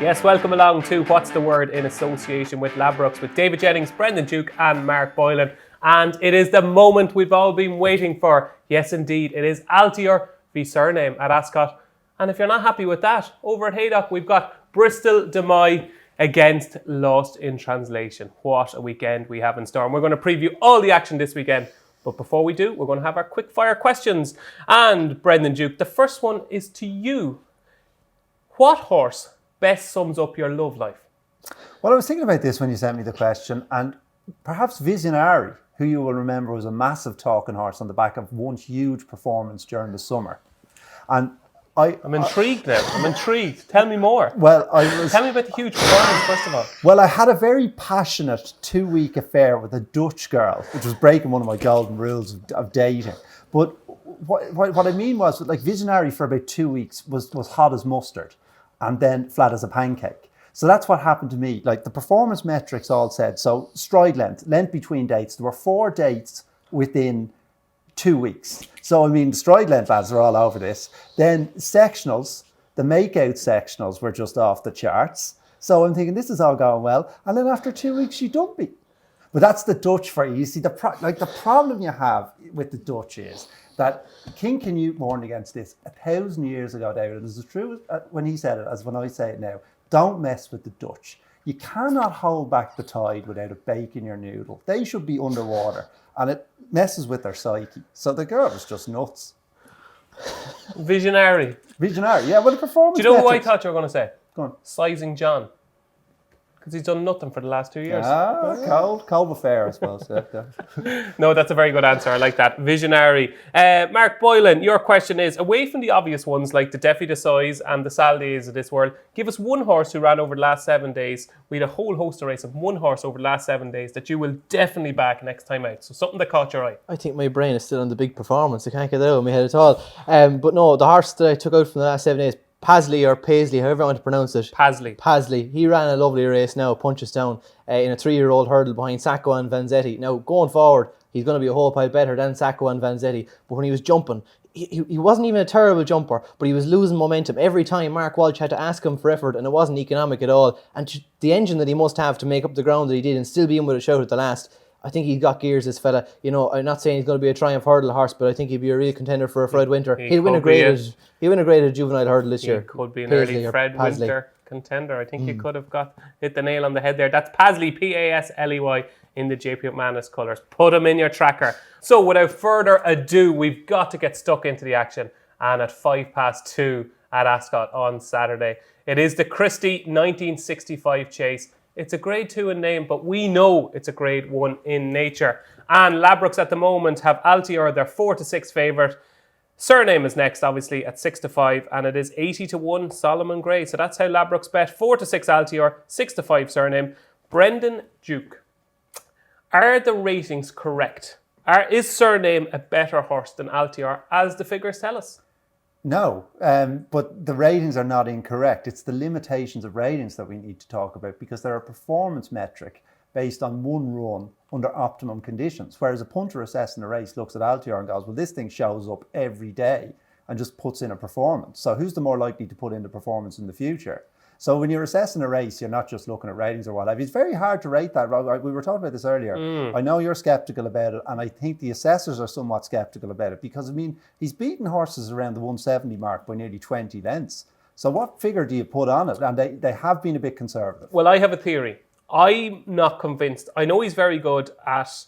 Yes, welcome along to What's the Word in association with Ladbrokes with David Jennings, Brendan Duke and Mark Boylan. And it is the moment we've all been waiting for. Yes, indeed, it is Altior v Cyrname at Ascot. And if you're not happy with that, over at Haydock, we've got Bristol Demai against Lost in Translation. What a weekend we have in store. And we're going to preview all the action this weekend. But before we do, we're going to have our quick fire questions. And Brendan Duke, the first one is to you. What horse best sums up your love life? Well, I was thinking about this when you sent me the question, and perhaps Visionary, who you will remember was a massive talking horse on the back of one huge performance during the summer. And I'm intrigued now. I'm intrigued. Tell me more. Well, Tell me about the huge performance, first of all. Well, I had a very passionate 2-week affair with a Dutch girl, which was breaking one of my golden rules of dating. But what I mean was, like, Visionary for about 2 weeks was hot as mustard and then flat as a pancake. So that's what happened to me. Like, the performance metrics all said, so stride length between dates. There were 4 dates within 2 weeks. So, I mean, the stride length lads are all over this. Then sectionals, the makeout sectionals were just off the charts. So I'm thinking, this is all going well. And then after 2 weeks, she dumped me. But that's the Dutch for you. You see, the problem you have with the Dutch is that King Canute warned against this 1,000 years ago, David. And it's as true when he said it as when I say it now. Don't mess with the Dutch. You cannot hold back the tide without a bake in your noodle. They should be underwater. And it messes with their psyche. So the girl was just nuts. Visionary, yeah. Well, the performance. Do you know what I thought you were going to say? Go on. Sizing John. Because he's done nothing for the last 2 years. Cold affair, I suppose. No, that's a very good answer. I like that. Visionary. Mark Boylan, your question is, away from the obvious ones like the Defi de Size and the Saldays of this world, give us one horse who ran over the last 7 days. We had a whole host of races of one horse over the last 7 days that you will definitely back next time out. So something that caught your eye. I think my brain is still on the big performance. I can't get that out of my head at all. But no, the horse that I took out from the last 7 days, Paisley or Paisley, however I want to pronounce it. Paisley. He ran a lovely race now, punches down in a 3-year-old hurdle behind Sacco and Vanzetti. Now, going forward, he's going to be a whole pile better than Sacco and Vanzetti. But when he was jumping, he wasn't even a terrible jumper, but he was losing momentum. Every time Mark Walsh had to ask him for effort, and it wasn't economic at all. And the engine that he must have to make up the ground that he did and still be in with a shout at the last, I think he's got gears, this fella. You know, I'm not saying he's going to be a Triumph Hurdle horse, but I think he'd be a real contender for a Fred Winter. He'll win a graded juvenile hurdle this year. He could be an early Fred Winter contender. I think he could have hit the nail on the head there. That's Paisley, P-A-S-L-E-Y, in the JP McManus colours. Put him in your tracker. So without further ado, we've got to get stuck into the action. And at 2:05 at Ascot on Saturday, it is the Christie 1965 Chase. It's a grade 2 in name, but we know it's a grade 1 in nature. And Ladbrokes at the moment have Altior, their 4-6 favourite. Cyrname is next, obviously, at 6-5, and it is 80-1 Solomon Gray. So that's how Ladbrokes bet. 4-6 Altior, 6-5 Cyrname. Brendan Duke, are the ratings correct? Is Cyrname a better horse than Altior, as the figures tell us? No, but the ratings are not incorrect. It's the limitations of ratings that we need to talk about, because they're a performance metric based on one run under optimum conditions. Whereas a punter assessing a race looks at Altior and goes, well, this thing shows up every day and just puts in a performance. So who's the more likely to put in the performance in the future? So when you're assessing a race, you're not just looking at ratings or whatever. It's very hard to rate that. We were talking about this earlier. I know you're sceptical about it, and I think the assessors are somewhat sceptical about it, because, I mean, he's beaten horses around the 170 mark by nearly 20 lengths. So what figure do you put on it? And they have been a bit conservative. Well, I have a theory. I'm not convinced. I know he's very good at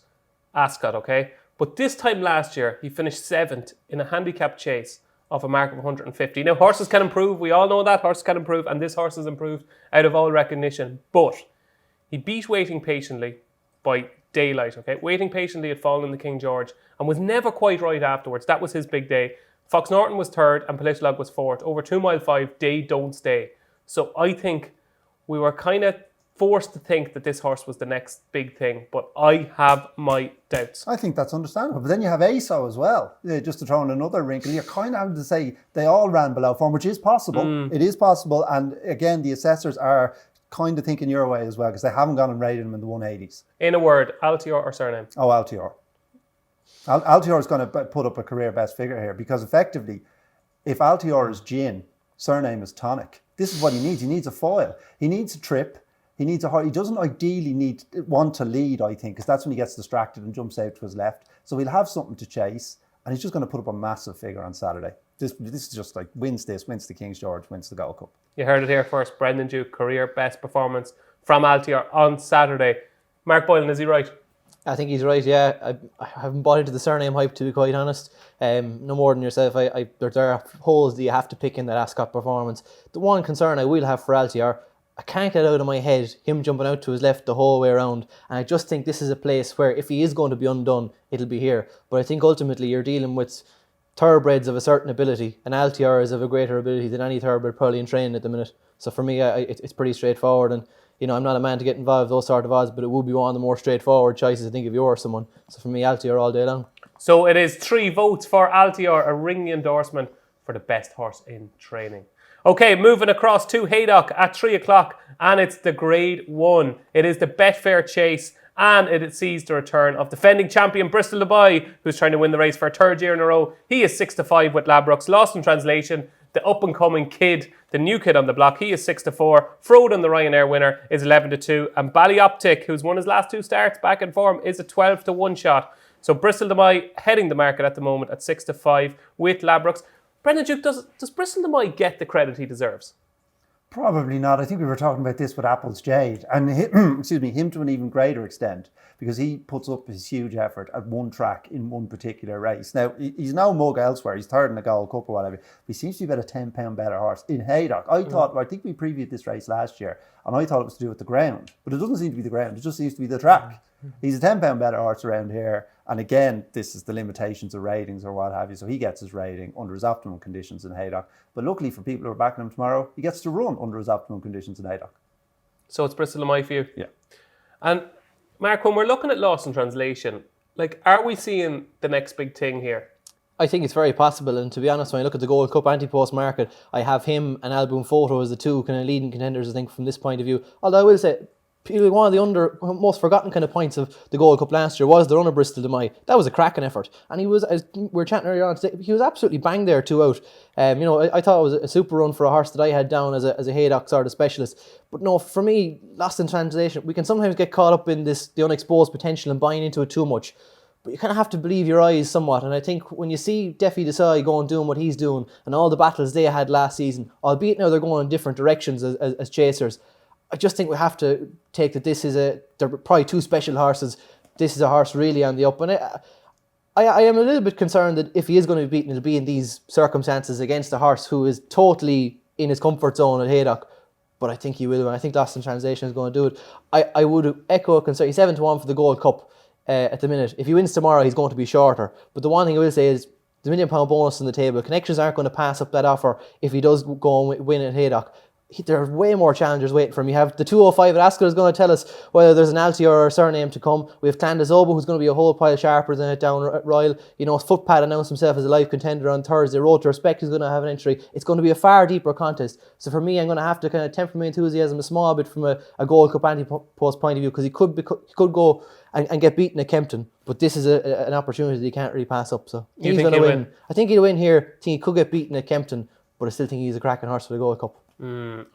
Ascot, okay? But this time last year, he finished 7th in a handicap chase of a mark of 150. Now, horses can improve. We all know that. Horses can improve. And this horse has improved out of all recognition. But he beat Waiting Patiently by daylight, okay? Waiting Patiently had fallen in the King George and was never quite right afterwards. That was his big day. Fox Norton was 3rd and Politolog was 4th. Over 2 mile 5, they don't stay. So I think we were kind of forced to think that this horse was the next big thing, but I have my doubts. I think that's understandable. But then you have ASO as well, just to throw in another wrinkle. You're kind of having to say they all ran below form, which is possible. It is possible. And again, the assessors are kind of thinking your way as well, because they haven't gone and rated them in the 180s. In a word, Altior or Cyrname? Oh, Altior. Altior is going to put up a career best figure here, because effectively, if Altior is gin, Cyrname is tonic. This is what he needs. He needs a foil. He needs a trip. He needs a hard. He doesn't ideally want to lead, I think, because that's when he gets distracted and jumps out to his left. So he'll have something to chase, and he's just going to put up a massive figure on Saturday. This is just like wins the King's George, wins the Gold Cup. You heard it here first. Brendan Duke, career best performance from Altior on Saturday. Mark Boylan, is he right? I think he's right, yeah. I haven't bought into the Cyrname hype, to be quite honest. No more than yourself. There are holes that you have to pick in that Ascot performance. The one concern I will have for Altior, I can't get out of my head him jumping out to his left the whole way around. And I just think this is a place where if he is going to be undone, it'll be here. But I think ultimately you're dealing with thoroughbreds of a certain ability, and Altior is of a greater ability than any thoroughbred probably in training at the minute. So for me, it's pretty straightforward. And I'm not a man to get involved with those sort of odds, but it would be one of the more straightforward choices, I think, if you were someone. So for me, Altior all day long. So it is 3 votes for Altior, a ringing endorsement for the best horse in training. Okay, moving across to Haydock at 3 o'clock, and it's the Grade 1. It is the Betfair Chase, and it sees the return of defending champion Bristol Dubai, who's trying to win the race for a 3rd year in a row. He is 6-5 with Ladbrokes. Lost in translation, the up-and-coming kid, the new kid on the block, he is 6-4. Froden, the Ryanair winner, is 11-2. And Ballyoptic, who's won his last 2 starts back in form, is a 12-1 shot. So Bristol Dubai heading the market at the moment at 6-5 with Ladbrokes. Brendan Duke, does Bristol Dubai get the credit he deserves? Probably not. I think we were talking about this with Apple's Jade, and him to an even greater extent, because he puts up his huge effort at one track in one particular race. Now, he's no mug elsewhere. He's 3rd in the Gold Cup or whatever. But he seems to be about a £10 better horse in Haydock. I think we previewed this race last year, and I thought it was to do with the ground, but it doesn't seem to be the ground. It just seems to be the track. He's a £10 better horse around here. And again, this is the limitations of ratings or what have you. So he gets his rating under his optimum conditions in Haydock. But luckily for people who are backing him tomorrow, he gets to run under his optimum conditions in Haydock. So it's Bristol Dubai for you? Yeah. And Mark, when we're looking at loss in translation, are we seeing the next big thing here? I think it's very possible, and to be honest, when I look at the Gold Cup anti-post market, I have him and Album Photo as the 2 kind of leading contenders, I think, from this point of view. Although I will say, one of the most forgotten kind of points of the Gold Cup last year was the run of Bristol Dubai. That was a cracking effort, and he was, as we were chatting earlier on today, he was absolutely banged there 2 out. I thought it was a super run for a horse that I had down as a Haydock sort of specialist. But no, for me, lost in translation, we can sometimes get caught up in the unexposed potential and buying into it too much. But you kind of have to believe your eyes somewhat. And I think when you see Defi Desai going doing what he's doing and all the battles they had last season, albeit now they're going in different directions as chasers, I just think we have to take that they're probably 2 special horses. This is a horse really on the up. And I am a little bit concerned that if he is going to be beaten, it'll be in these circumstances against a horse who is totally in his comfort zone at Haydock. But I think he will, and I think Lost in Translation is going to do it. I would echo a concern. He's 7-1 for the Gold Cup at the minute. If he wins tomorrow, he's going to be shorter. But the one thing I will say is the £1 million bonus on the table. Connections aren't going to pass up that offer if he does go and win at Haydock. There are way more challengers waiting for him. You have the 205 at Ascot is going to tell us whether there's an Altior or a Cyrname to come. We have Clandazobo, who's going to be a whole pile sharper than it down at Royal. Footpad announced himself as a live contender on Thursday. Road to Respect is going to have an entry. It's going to be a far deeper contest. So for me, I'm going to have to kind of temper my enthusiasm a small bit from a Gold Cup anti-post point of view, because he could go and get beaten at Kempton. But this is an opportunity that he can't really pass up. So he's going to win. I think he'll win here. I think he could get beaten at Kempton, but I still think he's a cracking horse for the Gold Cup.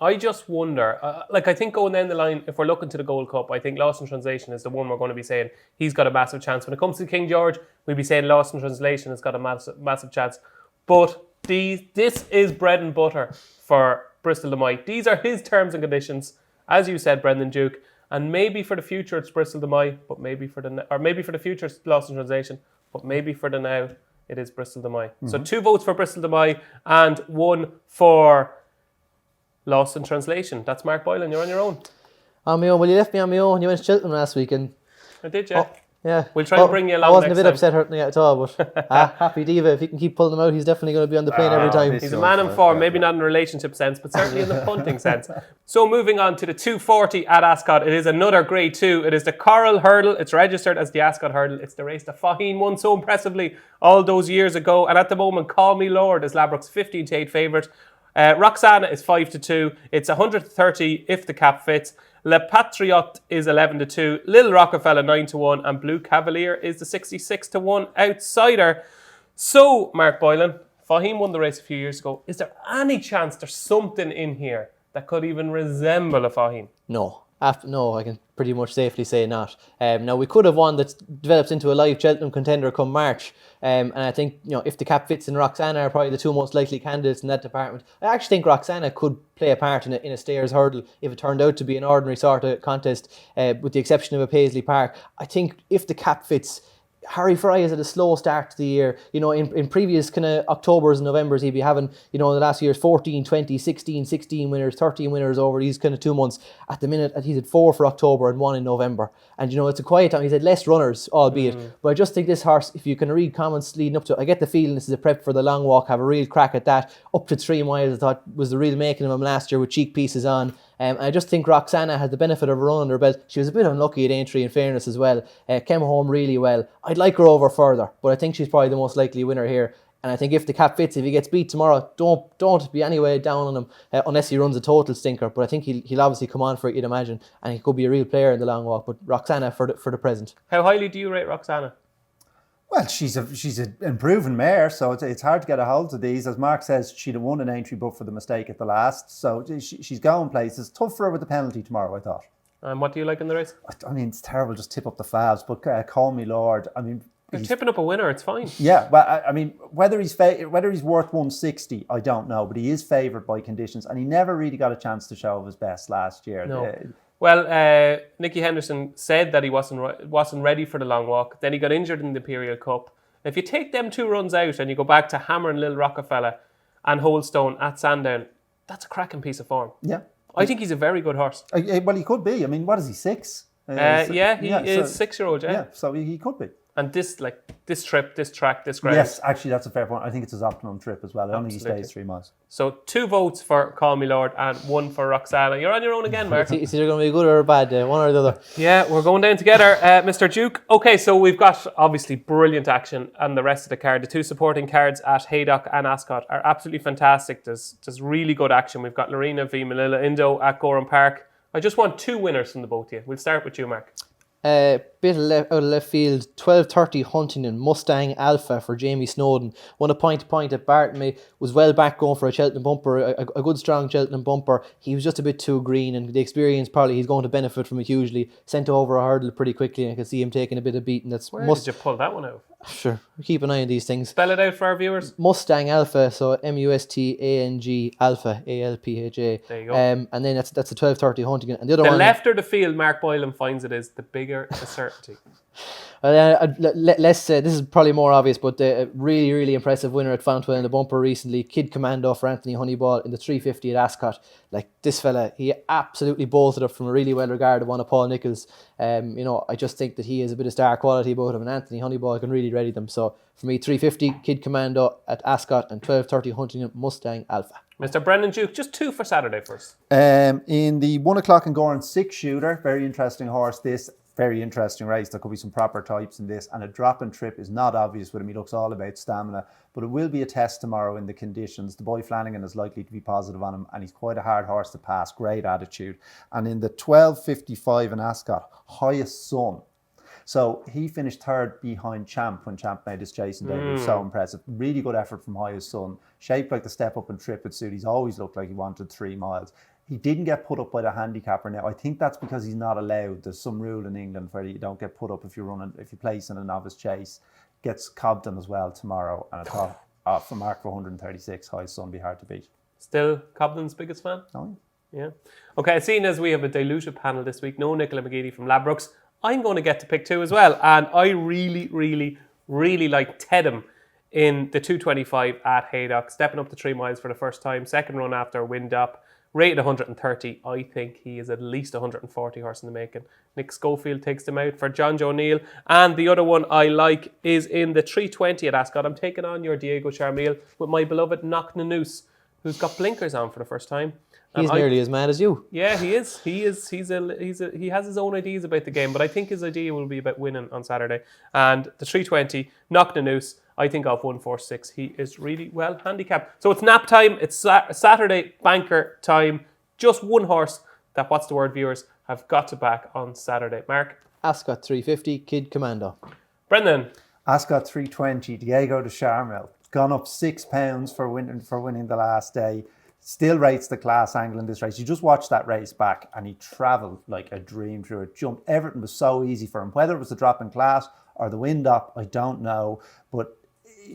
I just wonder, I think going down the line, if we're looking to the Gold Cup, I think Lost in Translation is the one we're going to be saying he's got a massive chance. When it comes to King George, we'll be saying Lost in Translation has got a massive chance. But this is bread and butter for Bristol Dubai. These are his terms and conditions, as you said, Brendan Duke. And maybe for the future it's Bristol Dubai, but maybe for the future it's Lost in Translation, but maybe for the now it is Bristol Dubai. Mm-hmm. So 2 votes for Bristol Dubai and 1 for Lost in Translation. That's Mark Boylan. You're on your own. On my own. Well, you left me on my own. You went to Cheltenham last week. And I did, yeah. Yeah. We'll try and bring you along. I wasn't next a bit time. upset hurting you at all, but happy Diva. If he can keep pulling them out, he's definitely going to be on the plane every time. He's a man in form, maybe not in a relationship sense, but certainly in the punting sense. So moving on to the 240 at Ascot. It is another Grade 2. It is the Coral Hurdle. It's registered as the Ascot Hurdle. It's the race that Faheen won so impressively all those years ago. And at the moment, Call Me Lord is Ladbrokes 15-8 favourite. Roxana is 5-2. It's 130 if the cap fits. Le Patriote is 11-2. Little Rockefeller 9-1. And Blue Cavalier is the 66-1 outsider. So, Mark Boylan, Fahim won the race a few years ago. Is there any chance there's something in here that could even resemble a Fahim? No. No, I can pretty much safely say not. Now, we could have one that develops into a live Cheltenham contender come March. And I think, if the Cap Fitz and Roxana are probably the two most likely candidates in that department. I actually think Roxana could play a part in a stayers hurdle if it turned out to be an ordinary sort of contest, with the exception of a Paisley Park. I think if the Cap Fitz, Harry Fry is at a slow start to the year. In previous kind of Octobers and Novembers, he'd be having, in the last year's 14, 20, 16 winners, 13 winners over these kind of 2 months. At the minute, he's had 4 for October and 1 in November. And, it's a quiet time. He's had less runners, albeit. But I just think this horse, if you can read comments leading up to it, I get the feeling this is a prep for the long walk, have a real crack at that. Up to 3 miles, I thought was the real making of him last year with cheek pieces on. I just think Roxana has the benefit of a run under her belt. She was a bit unlucky at Aintree, in fairness, as well. Came home really well. I'd like her over further, but I think she's probably the most likely winner here. And I think if the Cap Fitz, if he gets beat tomorrow, don't be any way down on him unless he runs a total stinker. But I think he'll obviously come on for it, you'd imagine, and he could be a real player in the long walk. But Roxana for the present. How highly do you rate Roxana? Well, she's an improving mare, so it's hard to get a hold of these. As Mark says, she'd have won an Aintree book for the mistake at the last, so she's going places. Tough for her with the penalty tomorrow, I thought. And what do you like in the race? I mean, it's terrible, just tip up the fabs, but Call Me Lord, I mean... You're tipping up a winner, it's fine. Yeah, well, I mean, whether he's worth 160, I don't know, but he is favoured by conditions, and he never really got a chance to show his best last year. No. Well, Nicky Henderson said that he wasn't ready for the long walk. Then he got injured in the Imperial Cup. If you take them 2 runs out and you go back to Hammer and Lil Rockefeller and Holdstone at Sandown, that's a cracking piece of form. Yeah. I think he's a very good horse. Well, he could be. I mean, what is he, 6? He is 6-year-old, yeah. Yeah, so he could be. And this trip, this track, this ground. Yes, actually, that's a fair point. I think it's his optimum trip as well. I don't think he stays 3 miles. So 2 votes for Call Me Lord and 1 for Roxana. You're on your own again, Mark. It's either going to be good or bad, one or the other. Yeah, we're going down together, Mr. Duke. Okay, so we've got obviously brilliant action and the rest of the card. The 2 supporting cards at Haydock and Ascot are absolutely fantastic. There's really good action. We've got Lorena v Manila Indo at Gorham Park. I just want 2 winners from the both of you. We'll start with you, Mark. Bit out of left field, 12:30 Huntington Mustang Alpha for Jamie Snowden. Won a point at Barton, was well back going for a Cheltenham bumper, a good strong Cheltenham bumper. He was just a bit too green, and the experience probably he's going to benefit from it hugely. Sent over a hurdle pretty quickly, and I can see him taking a bit of beating. Did you pull that one out? Sure, keep an eye on these things. Spell it out for our viewers. Mustang Alpha, so Mustang Alpha, Alpha. There you go. And then that's a 12:30 Huntington, and the other the one. The lefter the field, Mark Boylan finds it is, the bigger the certainty. Let's say this is probably more obvious, but a really, really impressive winner at Fontwell in the bumper recently. Kid Commando for Anthony Honeyball in the 350 at Ascot. Like this fella, he absolutely bolted up from a really well regarded one of Paul Nichols. I just think that he has a bit of star quality about him, and Anthony Honeyball can really ready them. So for me, 350 Kid Commando at Ascot and 12:30 Huntington Mustang Alpha. Mr. Brendan Duke, just 2 for Saturday first. In the 1 o'clock in Gorham 6-shooter, very interesting horse. This very interesting race. There could be some proper types in this, and a drop and trip is not obvious with him. He looks all about stamina, but it will be a test tomorrow in the conditions. The boy Flanagan is likely to be positive on him, and he's quite a hard horse to pass. Great attitude. And in the 12:55 in Ascot, Highest Sun. So he finished 3rd behind Champ when Champ made his chasing debut. So impressive. Really good effort from Highest Sun. Shaped like the step up and trip at suit. He's always looked like he wanted 3 miles. He didn't get put up by the handicapper now. I think that's because he's not allowed. There's some rule in England where you don't get put up if you place in a novice chase. Gets Cobden as well tomorrow. And I thought for Mark for 136, Highest Sun be hard to beat. Still Cobden's biggest fan? Oh, yeah. Okay, seeing as we have a diluted panel this week, no Nicola McGeady from Ladbrokes, I'm going to get to pick 2 as well. And I really, really, really like Tedham in the 225 at Haydock, stepping up to 3 miles for the first time, second run after a wind up. Rated 130, I think he is at least 140 horse in the making. Nick Schofield takes them out for John Joe Neal. And the other one I like is in the 320 at Ascot. I'm taking on your Diego Charmille with my beloved Knocknanoose, who's got blinkers on for the first time. He's nearly as mad as you. Yeah, he is. He has his own ideas about the game, but I think his idea will be about winning on Saturday. And the 320, Knocknanoose, I think of 146. He is really well handicapped. So it's nap time. It's Saturday banker time. Just one horse that What's the Word viewers have got to back on Saturday. Mark? Ascot 350, Kid Commando. Brendan? Ascot 320, Diego de Charmel. gone up £6 for winning the last day. Still rates the class angle in this race. You just watch that race back and he travelled like a dream through it. Jumped. Everything was so easy for him. Whether it was the drop in class or the wind up, I don't know. But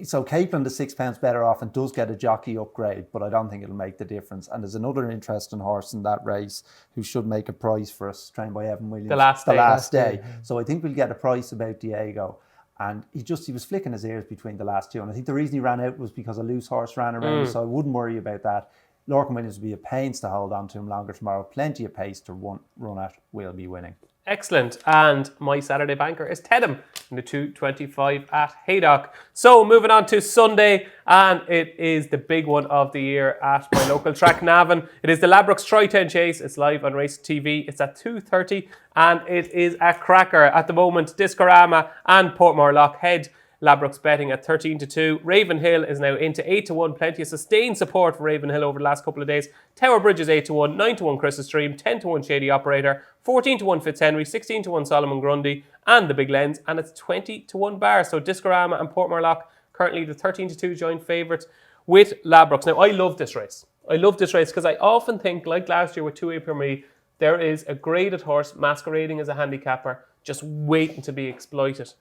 so Capelin, the £6 better off and does get a jockey upgrade, but I don't think it'll make the difference. And there's another interesting horse in that race who should make a price for us, trained by Evan Williams. The last day. So I think we'll get a price about Diego. And he was flicking his ears between the last two. And I think the reason he ran out was because a loose horse ran around. So I wouldn't worry about that. Lorcan Williams will be a pains to hold on to him longer tomorrow. Plenty of pace to run at. We'll be winning. Excellent. And my Saturday banker is Tedham in the 225 at Haydock. So moving on to Sunday, and it is the big one of the year at my local track, Navan. It is the Ladbrokes Troytown Chase. It's live on Race TV. It's at 2:30 and it is a cracker. At the moment, Discorama and Portmore head. Ladbrokes betting at 13-2. Ravenhill is now into 8-1. Plenty of sustained support for Ravenhill over the last couple of days. Tower Bridge is 8-1, 9-1 Chris's Stream, 10-1 Shady Operator, 14-1 Fitzhenry, 16-1 Solomon Grundy, and the Big Lens, and it's 20-1 Bar. So Discorama and Portmore currently the 13-2 joint favourites with Ladbrokes. Now I love this race. I love this race because I often think, like last year with 2A Premier, there is a graded horse masquerading as a handicapper, just waiting to be exploited.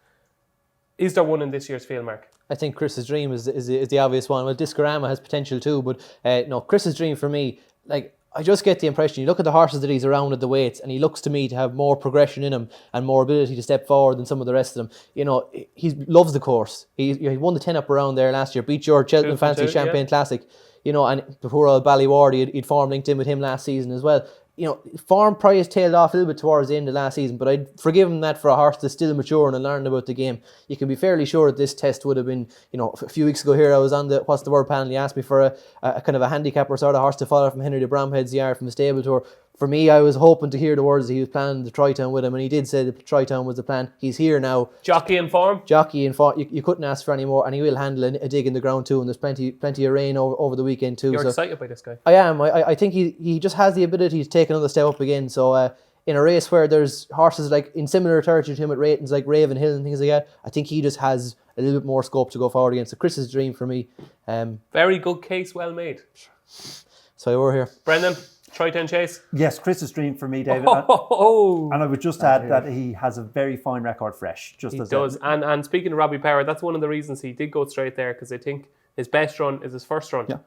Is there one in this year's field, Mark? I think Chris's Dream is the obvious one. Well, Discorama has potential too, but no, Chris's Dream for me, like, I just get the impression, you look at the horses that he's around at the weights, and he looks to me to have more progression in him and more ability to step forward than some of the rest of them. You know, he loves the course. He won the 10 up around there last year, beat George Cheltenham Fancy Champagne Classic. You know, and the poor old Ballyward, he'd form linked in with him last season as well. You know, form probably tailed off a little bit towards the end of last season, but I'd forgive him that for a horse that's still maturing and learning about the game. You can be fairly sure that this test would have been, you know, a few weeks ago here I was on the What's the Word panel. He asked me for a kind of a handicapper sort of horse to follow from Henry de Bromhead's yard from the stable tour. For me, I was hoping to hear the words that he was planning the Troytown with him, and he did say that Troytown was the plan. He's here now. Jockey in form? Jockey in form. You couldn't ask for any more, and he will handle a dig in the ground too, and there's plenty of rain over the weekend too. You're excited by this guy? I am. I think he just has the ability to take another step up again. So in a race where there's horses like in similar territory to him at ratings like Ravenhill and things like that, I think he just has a little bit more scope to go forward against. So Chris's Dream for me. Very good case, well made. So we're here. Brendan? Troytown Chase? Yes, Chris's Dream for me, David. And I would just add that he has a very fine record fresh. He does. And speaking of Robbie Power, that's one of the reasons he did go straight there, because I think his best run is his first run. Yeah.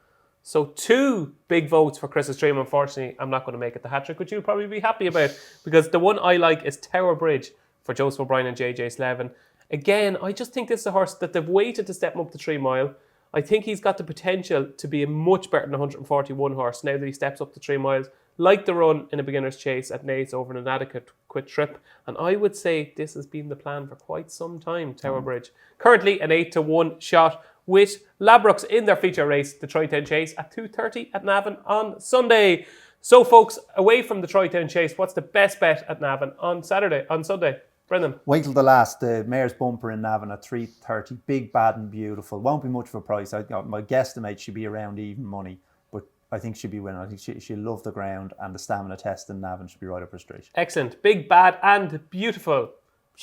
So 2 big votes for Chris's Dream. Unfortunately, I'm not going to make it the hat-trick, which you'll probably be happy about, because the one I like is Tower Bridge for Joseph O'Brien and JJ Slevin. Again, I just think this is a horse that they've waited to step him up the 3 mile. I think he's got the potential to be a much better than 141 horse now that he steps up to 3 miles. Like the run in a beginner's chase at Naas over an inadequate trip. And I would say this has been the plan for quite some time, Tower Bridge. Currently an 8-1 shot with Ladbrokes in their feature race, the Troytown Chase, at 2:30 at Navan on Sunday. So folks, away from the Troytown Chase, what's the best bet at Navan on Sunday? Brendan? Wait till the last, the Mayor's Bumper in Navan at 3:30. Big, bad and beautiful. Won't be much of a price. My guesstimate should be around even money. I think she'll be winning. I think she'll love the ground, and the stamina test in Navan should be right up her street. Excellent. Big, bad and beautiful.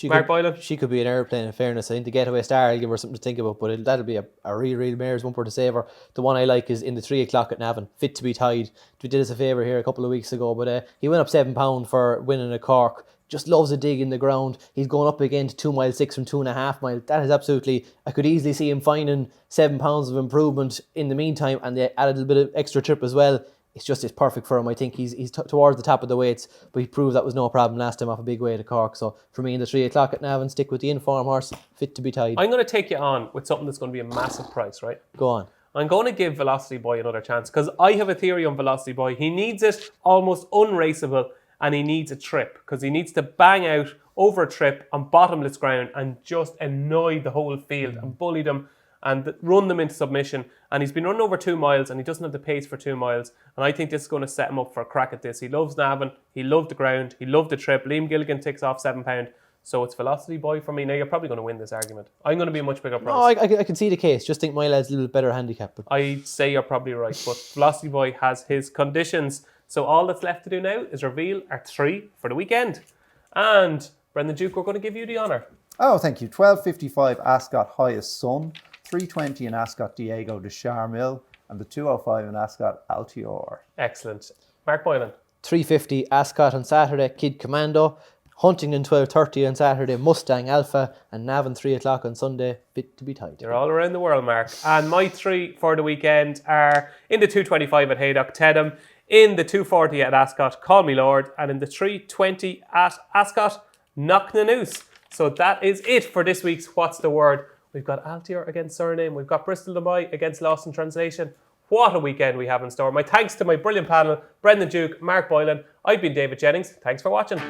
Mark Boylan? She could be an airplane, in fairness. I think the Getaway Star, I'll give her something to think about, but that'll be a real Mayor's Bumper to save her. The one I like is in the 3 o'clock at Navan, Fit to be Tied. We did us a favour here a couple of weeks ago, but he went up £7 for winning a Cork. Just loves a dig in the ground. He's going up again to 2 mile 6 from 2.5 mile. That is absolutely, I could easily see him finding £7 of improvement in the meantime, and they added a little bit of extra trip as well. It's perfect for him. I think he's towards the top of the weights, but he proved that was no problem last time off a big weight at Cork. So for me in the 3 o'clock at Navan, stick with the inform horse, Fit to be Tied. I'm going to take you on with something that's going to be a massive price, right? Go on. I'm going to give Velocity Boy another chance, because I have a theory on Velocity Boy. He needs it almost unraceable, and he needs a trip, because he needs to bang out over a trip on bottomless ground and just annoy the whole field and bully them and run them into submission. And he's been running over 2 miles, and he doesn't have the pace for 2 miles. And I think this is going to set him up for a crack at this. He loves Navan, he loved the ground, he loved the trip. Liam Gilligan ticks off £7. So it's Velocity Boy for me. Now you're probably going to win this argument. I'm going to be a much bigger price. No, I can see the case. Just think my lad's a little bit better handicap. But I'd say you're probably right, but Velocity Boy has his conditions. So all that's left to do now is reveal our 3 for the weekend. And Brendan Duke, we're going to give you the honour. Oh, thank you. 12.55 Ascot Highest Sun. 320 in Ascot, Diego de Charmil, and the 205 in Ascot, Altior. Excellent. Mark Boylan. 350 Ascot on Saturday, Kid Commando. Huntingdon 12:30 on Saturday, Mustang Alpha, and Navan 3 o'clock on Sunday, fit to be tied. You're all around the world, Mark. And my 3 for the weekend are in the 225 at Haydock, Tedham, in the 240 at Ascot, Call Me Lord, and in the 320 at Ascot, Knocknanoose. So that is it for this week's What's the Word. We've got Altior against Cyrname. We've got Bristol Dubai against Lost in Translation. What a weekend we have in store. My thanks to my brilliant panel, Brendan Duke, Mark Boylan. I've been David Jennings. Thanks for watching.